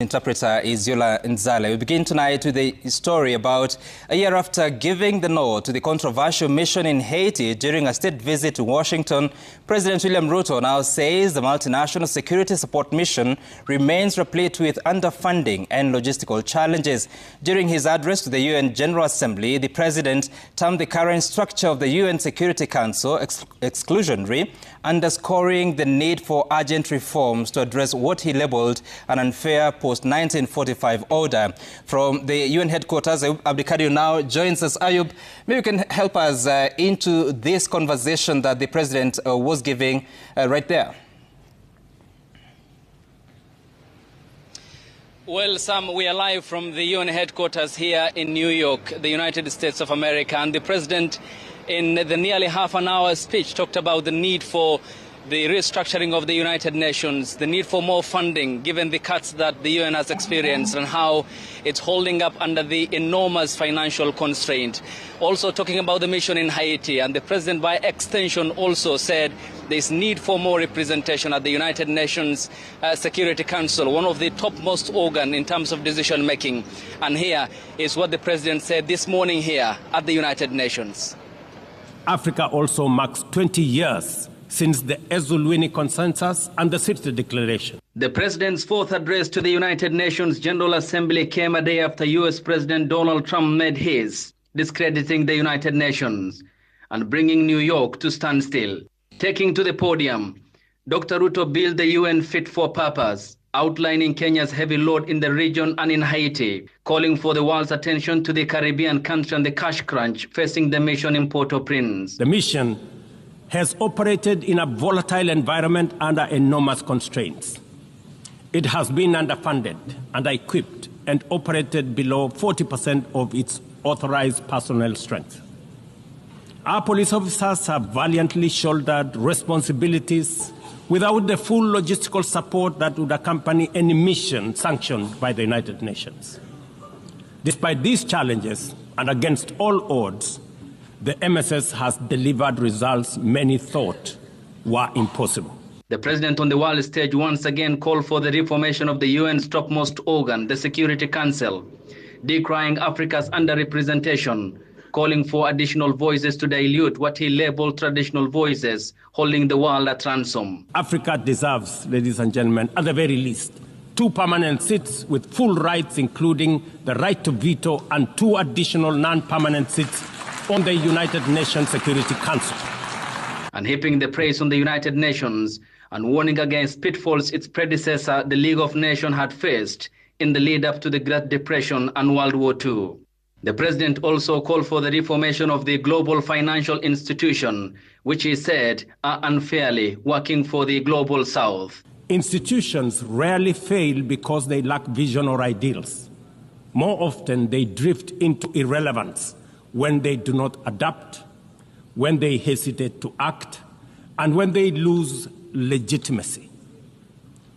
Interpreter is Yola Nzale. We begin tonight with a story about a year after giving the nod to the controversial mission in Haiti during a state visit to Washington. President William Ruto now says the multinational security support mission remains replete with underfunding and logistical challenges. During his address to the UN General Assembly, the president termed the current structure of the UN Security Council exclusionary, underscoring the need for urgent reforms to address what he labeled an unfair post-1945 order. From the UN headquarters, Ayub Abdikadir now joins us. Ayub, maybe you can help us into this conversation that the president was giving right there. Well, Sam, we are live from the UN headquarters here in New York, the United States of America, and the president in the nearly half an hour speech talked about the need for the restructuring of the United Nations, the need for more funding given the cuts that the UN has experienced and how it's holding up under the enormous financial constraint. Also talking about the mission in Haiti, and the president by extension also said there's need for more representation at the United Nations Security Council, one of the topmost organ in terms of decision making. And here is what the president said this morning here at the United Nations. Africa also marks 20 years since the Ezulwini Consensus and the City Declaration. The president's fourth address to the United Nations General Assembly came a day after US President Donald Trump made his, discrediting the United Nations and bringing New York to standstill. Taking to the podium, Dr. Ruto billed the UN fit for purpose, outlining Kenya's heavy load in the region and in Haiti, calling for the world's attention to the Caribbean country and the cash crunch facing the mission in Port-au-Prince. The mission has operated in a volatile environment under enormous constraints. It has been underfunded, under-equipped, and operated below 40% of its authorized personnel strength. Our police officers have valiantly shouldered responsibilities without the full logistical support that would accompany any mission sanctioned by the United Nations. Despite these challenges, and against all odds, the MSS has delivered results many thought were impossible. The president on the world stage once again called for the reformation of the UN's topmost organ, the Security Council, decrying Africa's underrepresentation, calling for additional voices to dilute what he labeled traditional voices, holding the world at ransom. Africa deserves, ladies and gentlemen, at the very least, 2 permanent seats with full rights, including the right to veto, and 2 additional non-permanent seats on the United Nations Security Council. And heaping the praise on the United Nations and warning against pitfalls its predecessor, the League of Nations, had faced in the lead-up to the Great Depression and World War II. The president also called for the reformation of the global financial institution, which he said are unfairly working for the global south. Institutions rarely fail because they lack vision or ideals. More often, they drift into irrelevance when they do not adapt, when they hesitate to act, and when they lose legitimacy.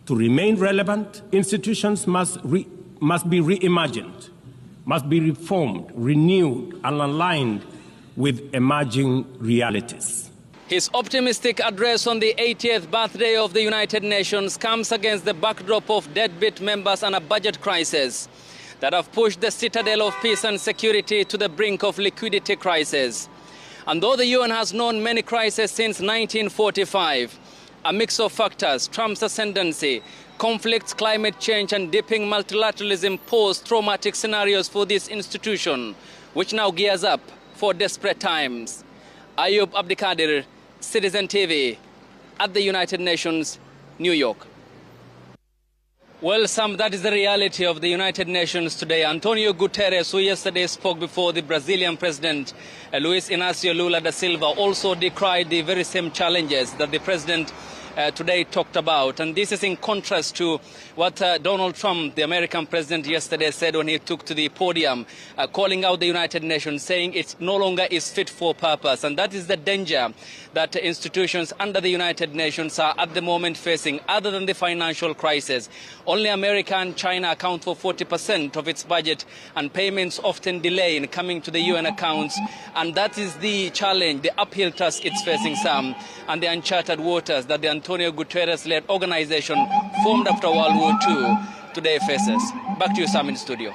To remain relevant, institutions must be reimagined, must be reformed, renewed, and aligned with emerging realities. His optimistic address on the 80th birthday of the United Nations comes against the backdrop of deadbeat members and a budget crisis that have pushed the citadel of peace and security to the brink of liquidity crisis. And though the UN has known many crises since 1945, a mix of factors, Trump's ascendancy, conflicts, climate change, and dipping multilateralism pose traumatic scenarios for this institution, which now gears up for desperate times. Ayub Abdikadir, Citizen TV, at the United Nations, New York. Well, Sam, that is the reality of the United Nations today. Antonio Guterres, who yesterday spoke before the Brazilian president, Luiz Inácio Lula da Silva, also decried the very same challenges that the president today talked about. And this is in contrast to what Donald Trump, the American president, yesterday said when he took to the podium, calling out the United Nations, saying it no longer is fit for purpose. And that is the danger that institutions under the United Nations are at the moment facing, other than the financial crisis. Only America and China account for 40% of its budget, and payments often delay in coming to the UN accounts. And that is the challenge, the uphill task it's facing, Sam, and the uncharted waters that the Antonio Guterres-led organization formed after World War II today faces. Back to you, Sam, in studio.